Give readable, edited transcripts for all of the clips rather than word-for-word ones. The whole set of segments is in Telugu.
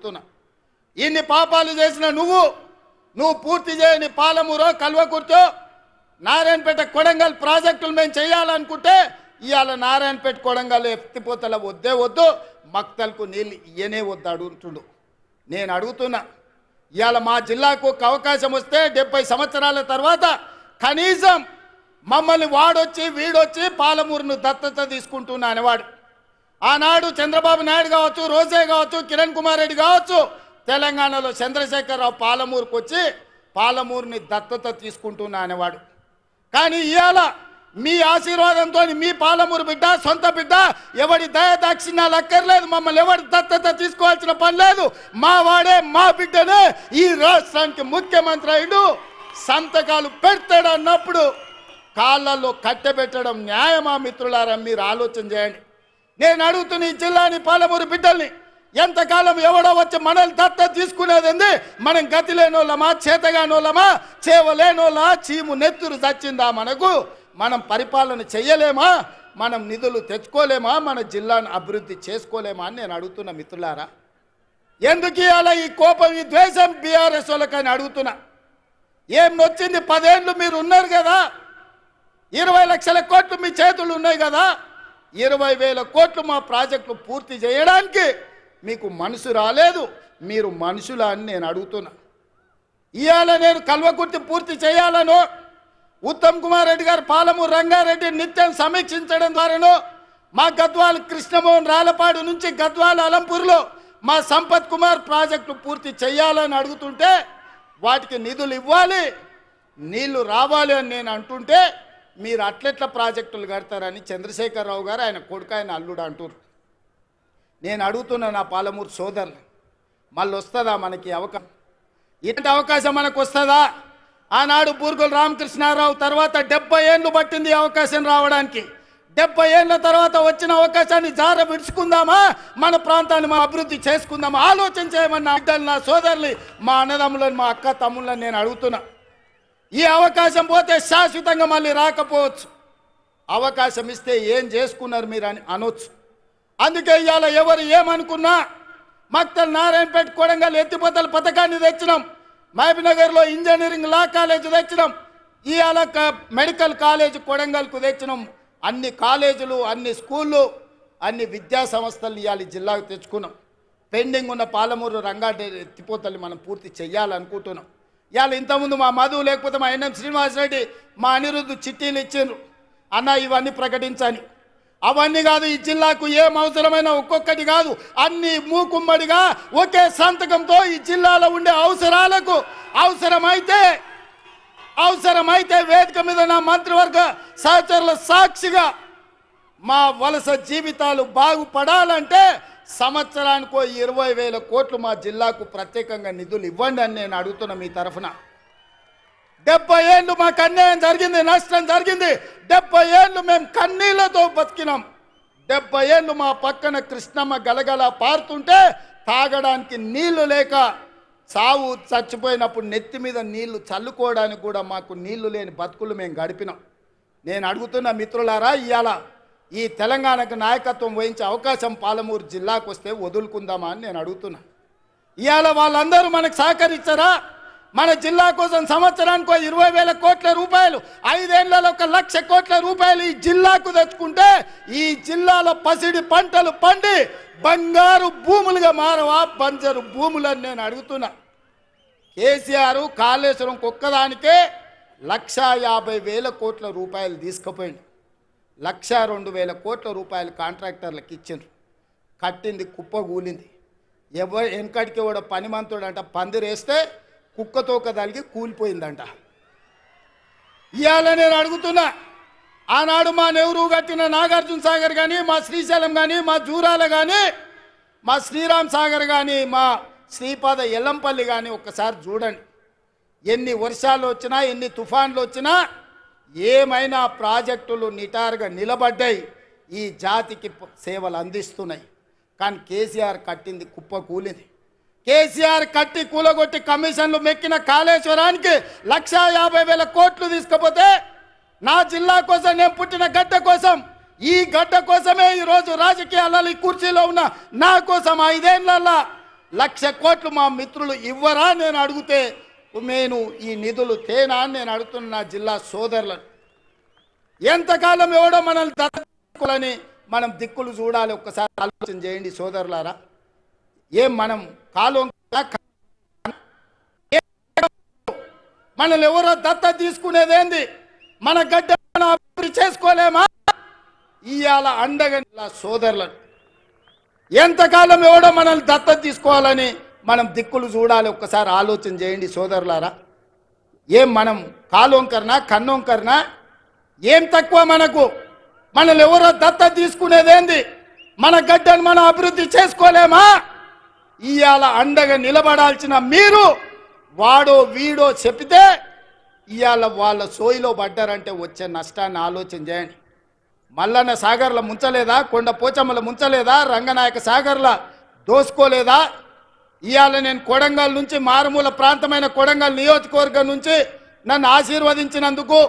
అడుగుతున్నా. ఇన్ని పాపాలు చేసిన నువ్వు పూర్తి చేయని పాలమూరో కల్వకుర్తో నారాయణపేట కొడంగల్ ప్రాజెక్టులు మేము చేయాలనుకుంటే ఇవాళ నారాయణపేట కొడంగల్ ఎత్తిపోతల వద్దు మక్తల్కు నీళ్ళు ఇయ్యనే వద్దు అడుగుతుండు. నేను అడుగుతున్నా, ఇవాళ మా జిల్లాకు ఒక అవకాశం వస్తే 70 సంవత్సరాల తర్వాత కనీసం మమ్మల్ని వాడొచ్చి వీడొచ్చి పాలమూరును దత్తత తీసుకుంటున్నా అనేవాడు. ఆనాడు చంద్రబాబు నాయుడు కావచ్చు, రోజే కావచ్చు, కిరణ్ కుమార్ రెడ్డి కావచ్చు, తెలంగాణలో చంద్రశేఖరరావు పాలమూరుకు వచ్చి పాలమూరుని దత్తత తీసుకుంటున్నా అనేవాడు. కానీ ఇవాళ మీ ఆశీర్వాదంతో మీ పాలమూరు బిడ్డ సొంత బిడ్డ ఎవడి దయదాక్షిణ్యాలు అక్కర్లేదు, మమ్మల్ని ఎవరి దత్తత తీసుకోవాల్సిన పని లేదు, మా వాడే మా బిడ్డనే ఈ రాష్ట్రానికి ముఖ్యమంత్రి అయ్యాడు, సంతకాలు పెడతాడు అన్నప్పుడు కాళ్ళల్లో కట్టెబెట్టడం న్యాయమా? మిత్రులారా, మీరు ఆలోచన చేయండి. నేను అడుగుతున్న ఈ జిల్లాని పాలమూరు బిడ్డల్ని, ఎంతకాలం ఎవడో వచ్చి మనల్ని దత్తత తీసుకునేది? మనం గతి లేనోళ్ళమా, చేతగానోళ్ళమా, చేవలేనోళ్ళ చీము నెత్తురు చచ్చిందా మనకు? మనం పరిపాలన చెయ్యలేమా? మనం నిధులు తెచ్చుకోలేమా? మన జిల్లాను అభివృద్ధి చేసుకోలేమా అని నేను అడుగుతున్నా. మిత్రులారా, ఎందుకు ఇవాళ ఈ కోపం, ఈ ద్వేషం బీఆర్ఎస్ వాళ్ళకని అడుగుతున్నా. ఏం నొచ్చింది? 10 ఏళ్ళు మీరు ఉన్నారు కదా, 20 లక్షల కోట్లు మీ చేతులు ఉన్నాయి కదా, 20,000 కోట్లు మా ప్రాజెక్టులు పూర్తి చేయడానికి మీకు మనసు రాలేదు. మీరు మనుషులా అని నేను అడుగుతున్నా. ఇవాళ నేను కల్వకుర్తి పూర్తి చేయాలను ఉత్తమ్ కుమార్ రెడ్డి గారు పాలమూరు రంగారెడ్డి నిత్యం సమీక్షించడం ద్వారాను, మా గద్వాల కృష్ణమోహన్ రాలపాడు నుంచి గద్వాల అలంపూర్లో మా సంపత్ కుమార్ ప్రాజెక్టు పూర్తి చేయాలని అడుగుతుంటే వాటికి నిధులు ఇవ్వాలి, నీళ్లు రావాలి అని నేను అంటుంటే మీరు అట్లెట్ల ప్రాజెక్టులు కడతారని చంద్రశేఖరరావు గారు ఆయన కొడుకు ఆయన అల్లుడు అంటారు. నేను అడుగుతున్నా నా పాలమూరు సోదరులు, మళ్ళీ వస్తుందా మనకి అవకాశం? ఇలాంటి అవకాశం మనకు వస్తుందా? ఆనాడు బూర్గుల రామకృష్ణారావు తర్వాత 70 ఏళ్ళు పట్టింది అవకాశం రావడానికి. 70 ఏళ్ళ తర్వాత వచ్చిన అవకాశాన్ని జార విడుచుకుందామా? మన ప్రాంతాన్ని మా అభివృద్ధి చేసుకుందామా? ఆలోచన చేయమని బిడ్డలు, నా సోదరులు, మా అన్నదమ్ములను, మా అక్క తమ్ముళ్ళని నేను అడుగుతున్నా. ఈ అవకాశం పోతే శాశ్వతంగా మళ్ళీ రాకపోవచ్చు. అవకాశం ఇస్తే ఏం చేసుకున్నారు మీరు అని అనొచ్చు. అందుకే ఇవాళ ఎవరు ఏమనుకున్నా మక్తల్ నారాయణపేట కొడంగల్ ఎత్తిపోతల పథకాన్ని తెచ్చినాం, మహబూబ్నగర్లో ఇంజనీరింగ్ లా కాలేజ్ తెచ్చినాం, ఇవాళ మెడికల్ కాలేజ్ కొడంగల్కు తెచ్చినాం. అన్ని కాలేజీలు, అన్ని స్కూళ్ళు, అన్ని విద్యా సంస్థలు ఇవాళ జిల్లాకు తెచ్చుకున్నాం. పెండింగ్ ఉన్న పాలమూరు రంగారెడ్డి ఎత్తిపోతలు మనం పూర్తి చేయాలనుకుంటున్నాం. ఇవాళ ఇంతకుముందు మా మధు లేకపోతే మా ఎన్ఎం శ్రీనివాసరెడ్డి, మా అనిరుద్ధు చిట్టీలు ఇచ్చిండ్రు, అన్న ఇవన్నీ ప్రకటించని. అవన్నీ కాదు, ఈ జిల్లాకు ఏం అవసరమైన ఒక్కొక్కటి కాదు, అన్ని మూకుమ్మడిగా ఒకే సంతకంతో ఈ జిల్లాలో ఉండే అవసరాలకు అవసరమైతే వేదిక మీద నా మంత్రివర్గ సహచరుల సాక్షిగా మా వలస జీవితాలు బాగుపడాలంటే సంవత్సరానికో 20,000 కోట్లు మా జిల్లాకు ప్రత్యేకంగా నిధులు ఇవ్వండి అని నేను అడుగుతున్నా మీ తరఫున. 70 ఏళ్ళు మాకు అన్యాయం జరిగింది, నష్టం జరిగింది. 70 ఏళ్ళు మేము కన్నీళ్లతో బతికినాం. 70 ఏళ్ళు మా పక్కన కృష్ణమ్మ గలగల పారుతుంటే తాగడానికి నీళ్లు లేక సావు చచ్చిపోయినప్పుడు నెత్తి మీద నీళ్లు చల్లుకోవడానికి కూడా మాకు నీళ్లు లేని బతుకులు మేము గడిపినాం. నేను అడుగుతున్న మిత్రులారా, ఇవాళ ఈ తెలంగాణకు నాయకత్వం వహించే అవకాశం పాలమూరు జిల్లాకు వస్తే వదులుకుందామా అని నేను అడుగుతున్నా. ఇవాళ వాళ్ళందరూ మనకు సహకరించారా? మన జిల్లా కోసం సంవత్సరానికి 20,000 కోట్ల రూపాయలు, 5 ఏళ్లలో 1,00,000 కోట్ల రూపాయలు ఈ జిల్లాకు తెచ్చుకుంటే ఈ జిల్లాలో పసిడి పంటలు పండి బంగారు భూములుగా మారవా బంజరు భూములని నేను అడుగుతున్నా. కేసీఆర్ కాళేశ్వరం ఒక్కదానికే 1,50,000 కోట్ల రూపాయలు తీసుకుపోయింది. 1,02,000 కోట్ల రూపాయలు కాంట్రాక్టర్లకు ఇచ్చిండ్రు. కట్టింది కుప్పగూలింది. వెనకటికి కూడా పనిమంతుడంట పందిరేస్తే కుక్కతోక తలిగి కూలిపోయిందంట. ఇవాళ నేను అడుగుతున్నా, ఆనాడు మా నెహ్రూ కట్టిన నాగార్జున సాగర్ కానీ, మా శ్రీశైలం కానీ, మా జూరాల కానీ, మా శ్రీరామ్ సాగర్ కానీ, మా శ్రీపాద ఎల్లంపల్లి కానీ ఒక్కసారి చూడండి. ఎన్ని వర్షాలు వచ్చినా, ఎన్ని తుఫాన్లు వచ్చినా ఏమైనా ప్రాజెక్టులు నిటారుగా నిలబడ్డాయి, ఈ జాతికి సేవలు అందిస్తున్నాయి. కానీ కేసీఆర్ కట్టింది కుప్ప కూలింది. కేసీఆర్ కట్టి కూలగొట్టి కమిషన్లు మెక్కిన కాళేశ్వరానికి 1,50,000 కోట్లు తీసుకపోతే నా జిల్లా కోసం, నేను పుట్టిన గడ్డ కోసం, ఈ గడ్డ కోసమే ఈరోజు రాజకీయాలలో ఈ కుర్చీలో ఉన్న నా కోసం 5 ఏళ్లలో 1,00,000 కోట్లు మా మిత్రులు ఇవ్వరా నేను అడిగితే నేను ఈ నిధులు తేనా అని నేను అడుగుతున్న నా జిల్లా సోదరులను. ఎంతకాలం ఎవడో మనల్ని దత్తని మనం దిక్కులు చూడాలి. ఒక్కసారి ఆలోచన చేయండి సోదరులారా. ఏం మనం కాలం మనల్ని ఎవరో దత్త తీసుకునేదేంది? మన గడ్డ మనం అభివృద్ధి చేసుకోలేమా? ఇవాళ అండగా సోదరులను ఎంతకాలం ఎవడో మనల్ని దత్త తీసుకోవాలని మనం దిక్కులు చూడాలి. ఒక్కసారి ఆలోచన చేయండి సోదరులారా. ఏం మనం కాలోంకరనా కన్నోంకరనా? ఏం తక్కువ మనకు? మనల్ని ఎవరో దత్త తీసుకునేదేంది? మన గడ్డను మనం అభివృద్ధి చేసుకోలేమా? ఇవాళ అండగా నిలబడాల్సిన మీరు వాడో వీడో చెప్పితే ఇవాళ వాళ్ళ సోయిలో పడ్డారంటే వచ్చే నష్టాన్ని ఆలోచన చేయండి. మల్లన్న సాగర్ల ముంచలేదా? కొండ పోచమ్మల ముంచలేదా? రంగనాయక సాగర్ల దోసుకోలేదా? ఇవాళ నేను కొడంగల్ నుంచి మారుమూల ప్రాంతమైన కొడంగల్ నియోజకవర్గం నుంచి నన్ను ఆశీర్వదించినందుకు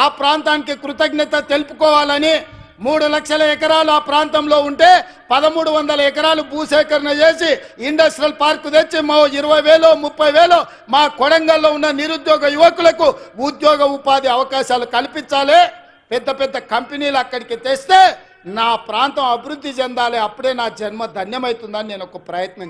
ఆ ప్రాంతానికి కృతజ్ఞత తెలుపుకోవాలని 3 లక్షల ఎకరాలు ఆ ప్రాంతంలో ఉంటే 1,300 ఎకరాలు భూసేకరణ చేసి ఇండస్ట్రియల్ పార్క్ తెచ్చి మా 20,000 30,000 మా కొడంగల్లో ఉన్న నిరుద్యోగ యువకులకు ఉద్యోగ ఉపాధి అవకాశాలు కల్పించాలి. పెద్ద పెద్ద కంపెనీలు అక్కడికి తెస్తే నా ప్రాంతం అభివృద్ధి చెందాలి. అప్పుడే నా జన్మ ధన్యమవుతుందని నేను ఒక ప్రయత్నం